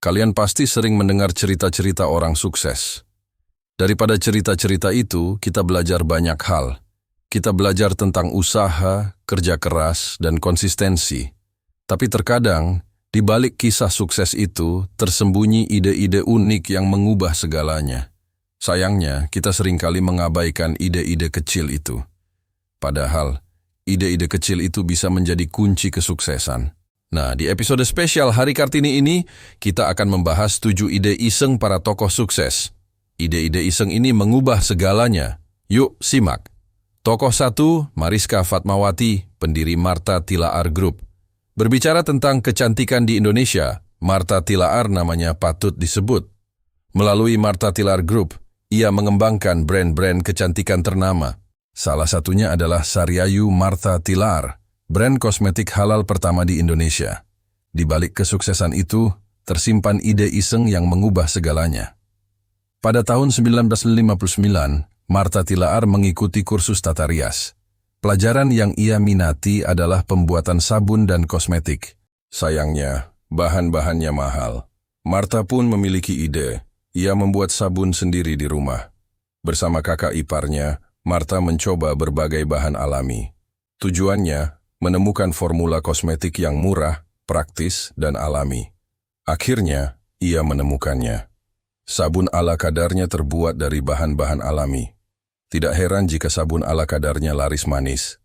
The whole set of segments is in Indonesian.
Kalian pasti sering mendengar cerita-cerita orang sukses. Daripada cerita-cerita itu, kita belajar banyak hal. Kita belajar tentang usaha, kerja keras, dan konsistensi. Tapi terkadang, di balik kisah sukses itu, tersembunyi ide-ide unik yang mengubah segalanya. Sayangnya, kita seringkali mengabaikan ide-ide kecil itu. Padahal, ide-ide kecil itu bisa menjadi kunci kesuksesan. Nah, di episode spesial Hari Kartini ini, kita akan membahas 7 ide iseng para tokoh sukses. Ide-ide iseng ini mengubah segalanya. Yuk, simak. Tokoh 1, Mariska Fatmawati, pendiri Martha Tilaar Group. Berbicara tentang kecantikan di Indonesia, Martha Tilaar namanya patut disebut. Melalui Martha Tilaar Group, ia mengembangkan brand-brand kecantikan ternama. Salah satunya adalah Sariayu Martha Tilaar, brand kosmetik halal pertama di Indonesia. Di balik kesuksesan itu, tersimpan ide iseng yang mengubah segalanya. Pada tahun 1959, Martha Tilaar mengikuti kursus tata rias. Pelajaran yang ia minati adalah pembuatan sabun dan kosmetik. Sayangnya, bahan-bahannya mahal. Martha pun memiliki ide. Ia membuat sabun sendiri di rumah. Bersama kakak iparnya, Martha mencoba berbagai bahan alami. Tujuannya, menemukan formula kosmetik yang murah, praktis, dan alami. Akhirnya, ia menemukannya. Sabun ala kadarnya terbuat dari bahan-bahan alami. Tidak heran jika sabun ala kadarnya laris manis.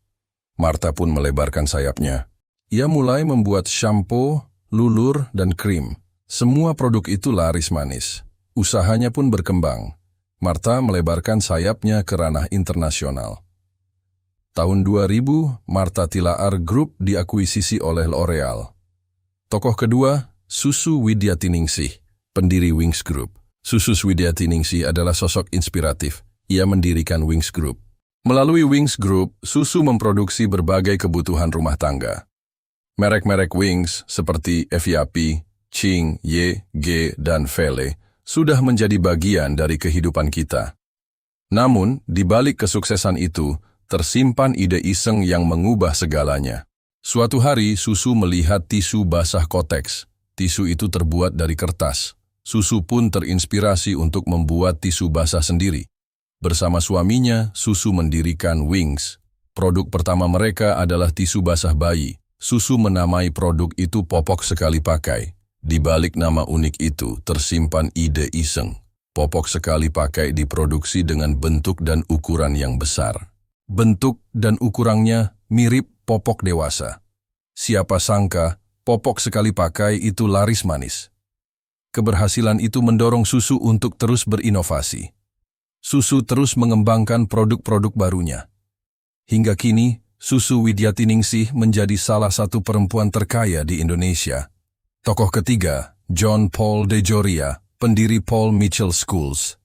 Martha pun melebarkan sayapnya. Ia mulai membuat shampoo, lulur, dan krim. Semua produk itu laris manis. Usahanya pun berkembang. Martha melebarkan sayapnya ke ranah internasional. Tahun 2000, Martha Tilaar Group diakuisisi oleh L'Oreal. Tokoh kedua, Susu Widiatiningsih, pendiri Wings Group. Susu Widiatiningsih adalah sosok inspiratif. Ia mendirikan Wings Group. Melalui Wings Group, Susu memproduksi berbagai kebutuhan rumah tangga. Merek-merek Wings seperti Eviapi, Ching, Ye, Ge, dan Fele sudah menjadi bagian dari kehidupan kita. Namun, di balik kesuksesan itu, tersimpan ide iseng yang mengubah segalanya. Suatu hari, Susu melihat tisu basah Kotex. Tisu itu terbuat dari kertas. Susu pun terinspirasi untuk membuat tisu basah sendiri. Bersama suaminya, Susu mendirikan Wings. Produk pertama mereka adalah tisu basah bayi. Susu menamai produk itu popok sekali pakai. Di balik nama unik itu, tersimpan ide iseng. Popok sekali pakai diproduksi dengan bentuk dan ukuran yang besar. Bentuk dan ukurannya mirip popok dewasa. Siapa sangka, popok sekali pakai itu laris manis. Keberhasilan itu mendorong Susu untuk terus berinovasi. Susu terus mengembangkan produk-produk barunya. Hingga kini, Susu Widiatiningsih menjadi salah satu perempuan terkaya di Indonesia. Tokoh ketiga, John Paul DeJoria, pendiri Paul Mitchell Schools.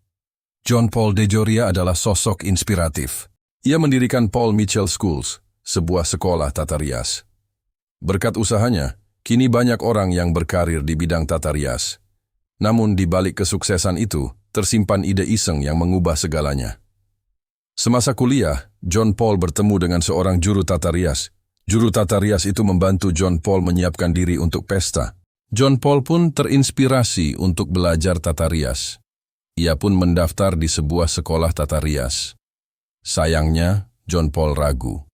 John Paul DeJoria adalah sosok inspiratif. Ia mendirikan Paul Mitchell Schools, sebuah sekolah tata rias. Berkat usahanya, kini banyak orang yang berkarir di bidang tata rias. Namun di balik kesuksesan itu, tersimpan ide iseng yang mengubah segalanya. Semasa kuliah, John Paul bertemu dengan seorang juru tata rias. Juru tata rias itu membantu John Paul menyiapkan diri untuk pesta. John Paul pun terinspirasi untuk belajar tata rias. Ia pun mendaftar di sebuah sekolah tata rias. Sayangnya, John Paul ragu.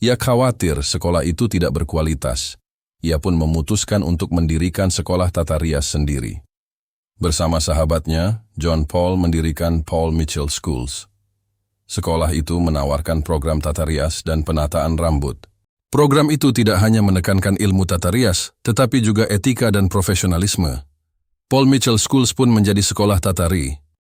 Ia khawatir sekolah itu tidak berkualitas. Ia pun memutuskan untuk mendirikan sekolah tata rias sendiri. Bersama sahabatnya, John Paul mendirikan Paul Mitchell Schools. Sekolah itu menawarkan program tata rias dan penataan rambut. Program itu tidak hanya menekankan ilmu tata rias, tetapi juga etika dan profesionalisme. Paul Mitchell Schools pun menjadi sekolah tata ri,